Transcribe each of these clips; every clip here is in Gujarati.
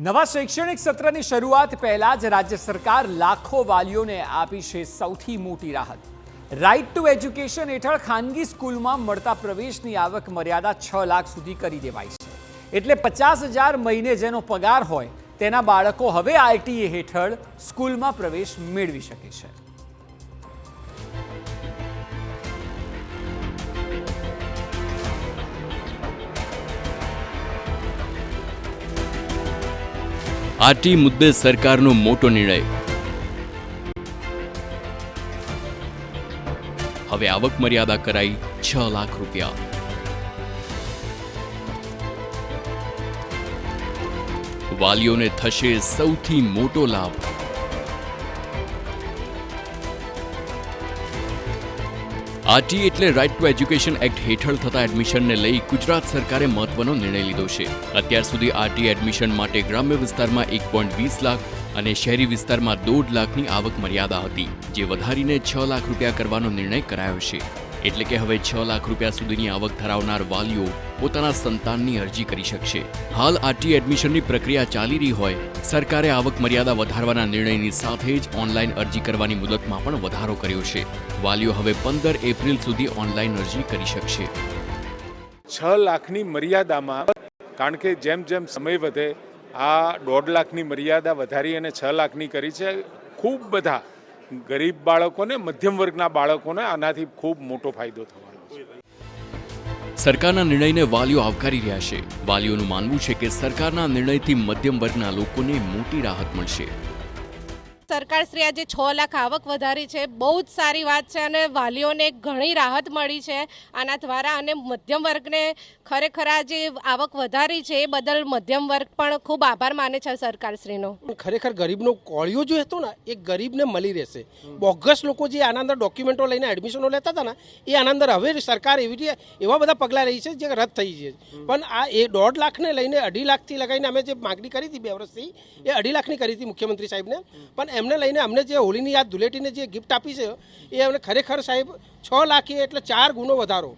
નવા શૈક્ષણિક સત્રની શરૂઆત પહેલા જ રાજ્ય સરકાર લાખો વાલીઓને આપી છે સૌથી મોટી રાહત। રાઇટ ટુ એજ્યુકેશન હેઠળ ખાનગી સ્કૂલમાં મળતા પ્રવેશની આવક મર્યાદા 6 લાખ સુધી કરી દેવાઈ છે। એટલે 50,000 મહિને જેનો પગાર હોય તેના બાળકો હવે આરટીઈ હેઠળ સ્કૂલમાં પ્રવેશ મેળવી શકે છે। આરટી મુદ્દે સરકારનો મોટો નિર્ણય। હવે આવક મર્યાદા કરાઈ 6 લાખ રૂપિયા। વાલીઓને થશે સૌથી મોટો લાભ। આરટી એટલે રાઇટ ટુ એજ્યુકેશન એક્ટ હેઠળ થતા એડમિશનને લઈ ગુજરાત સરકારે મહત્વનો નિર્ણય લીધો છે। અત્યાર સુધી આરટી એડમિશન માટે ગ્રામ્ય વિસ્તારમાં 1.20 લાખ અને શહેરી વિસ્તારમાં 1.5 લાખની આવક મર્યાદા હતી, જે વધારીને 6 લાખ રૂપિયા કરવાનો નિર્ણય કરાયો છે। એટલે કે હવે 6 લાખ રૂપિયા સુધીની આવક ધરાવનાર વાલીઓ પોતાના સંતાનની અરજી કરી શકશે। હાલ આરટી એડમિશનની પ્રક્રિયા ચાલી રહી હોય, સરકારે આવક મર્યાદા વધારવાના નિર્ણયની સાથે જ ઓનલાઈન અરજી કરવાની મુદતમાં પણ વધારો કર્યો છે। વાલીઓ હવે 15 એપ્રિલ સુધી ઓનલાઈન અરજી કરી શકશે। 6 લાખની મર્યાદામાં, કારણ કે જેમ જેમ સમય વધે આ 1.5 લાખની મર્યાદા વધારી અને 6 લાખની કરી છે। ખૂબ બધા ગરીબ બાળકોને, મધ્યમ વર્ગના બાળકોને આનાથી ખૂબ મોટો ફાયદો થવાનો છે। સરકારના નિર્ણયને વાલીઓ આવકારી રહ્યા છે। વાલીઓનું માનવું છે કે સરકારના નિર્ણયથી મધ્યમ વર્ગના લોકોને મોટી રાહત મળશે। સરકારશ્રી આજે 6 લાખ આવક વધારી છે, બહુ જ સારી વાત છે અને વાલીઓને ઘણી રાહત મળી છે આના દ્વારા। અને મધ્યમ વર્ગને ખરેખર આ જે આવક વધારી છે એ બદલ મધ્યમ વર્ગ પણ ખૂબ આભાર માને છે સરકારશ્રીનો। ખરેખર ગરીબનો કોળિયો જો હતો ને એ ગરીબને મળી રહેશે। બોગસ લોકો જે આના અંદર ડોક્યુમેન્ટો લઈને એડમિશનો લેતા હતા ને એ આના અંદર હવે સરકાર એવા બધા પગલાં રહી છે જે રદ થઈ છે। પણ આ એ 1.5 લાખને લઈને 2.5 લાખથી લગાવીને અમે જે માગણી કરી હતી 2 વર્ષથી, એ 2.5 લાખની કરી હતી મુખ્યમંત્રી સાહેબને। પણ એમને લઈને અમને જે હોળીની યાદ ધૂળેટીને જે ગિફ્ટ આપી છે એ અમને ખરેખર સાહેબ 6 લાખ એટલે 4 ગુણો વધારો।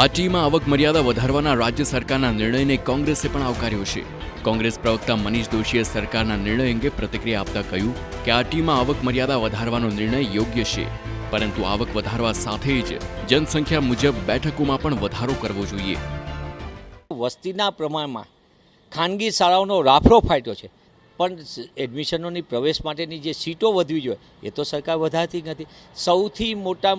આરટીઈમાં આવક મર્યાદા વધારવાના રાજ્ય સરકારના નિર્ણયને કોંગ્રેસે પણ આવકાર્યો છે। કોંગ્રેસ પ્રવક્તા મનીષ દોશીએ સરકારના નિર્ણય અંગે પ્રતિક્રિયા આપતા કહ્યું કે આરટીઈમાં આવક મર્યાદા વધારવાનો નિર્ણય યોગ્ય છે, પરંતુ આવક વધારવા સાથે જ જનસંખ્યા મુજબ બેઠકોમાં પણ વધારો કરવો જોઈએ। વસ્તીના પ્રમાણમાં ખાનગી શાળાઓનો રાફડો ફાટ્યો છે, પણ એડમિશનોની પ્રવેશ માટેની જે સીટો વધવી જોઈએ એ તો સરકાર વધારતી નથી। સૌથી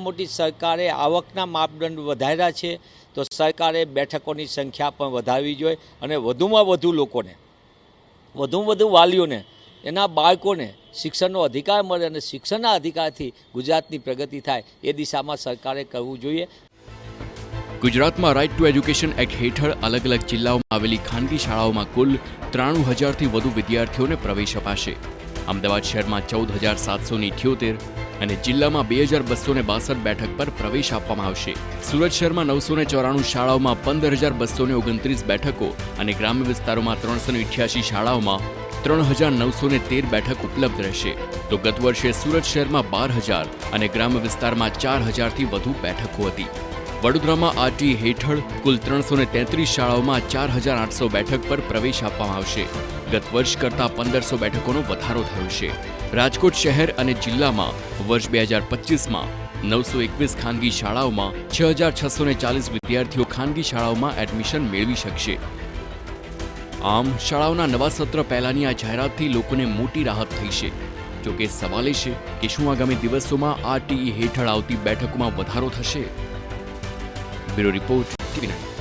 મોટી સરકારે આવકના માપદંડ વધાર્યા છે, તો સરકારે બેઠકોની સંખ્યા પણ વધારવી જોઈએ અને વધુમાં વધુ લોકોને, વધુમાં વધુ વાલીઓને, એના બાળકોને શિક્ષણનો અધિકાર મળે અને શિક્ષણના અધિકારથી ગુજરાતની પ્રગતિ થાય એ દિશામાં સરકારે કરવું જોઈએ। ગુજરાતમાં રાઇટ ટુ એજ્યુકેશન એક્ટ હેઠળ અલગ અલગ જિલ્લાઓમાં આવેલી ખાનગી શાળાઓમાં કુલ 93,000થી વધુ વિદ્યાર્થીઓને પ્રવેશ અપાશે। અમદાવાદ શહેરમાં 14,778 અને જિલ્લામાં 2,262 બેઠક પર પ્રવેશ આપવામાં આવશે। સુરત શહેરમાં 994 શાળાઓમાં 15,229 બેઠકો અને ગ્રામ્ય વિસ્તારોમાં 388 શાળાઓમાં 3,913 બેઠક ઉપલબ્ધ રહેશે। તો ગત વર્ષે સુરત શહેરમાં 12,000 અને ગ્રામ્ય વિસ્તારમાં 4,000થી વધુ બેઠકો હતી। વડોદરામાં આરટી હેઠળ કુલ 333 શાળાઓમાં 4,800 બેઠક પર પ્રવેશ આપવામાં આવશે। ગત વર્ષ કરતાં 1,500 બેઠકોનો વધારો થયો છે। રાજકોટ શહેર અને જિલ્લામાં વર્ષ 2025માં 921 ખાનગી શાળાઓમાં 6,640 વિદ્યાર્થીઓ ખાનગી શાળાઓમાં એડમિશન મેળવી શકશે। આમ શાળાઓના નવા સત્ર પહેલાની આ જાહેરાતથી લોકોને મોટી રાહત થઈ છે। જોકે સવાલ એ છે કે શું આગામી દિવસોમાં આરટીઈ હેઠળ આવતી બેઠકોમાં વધારો થશે? Bureau report, TV9।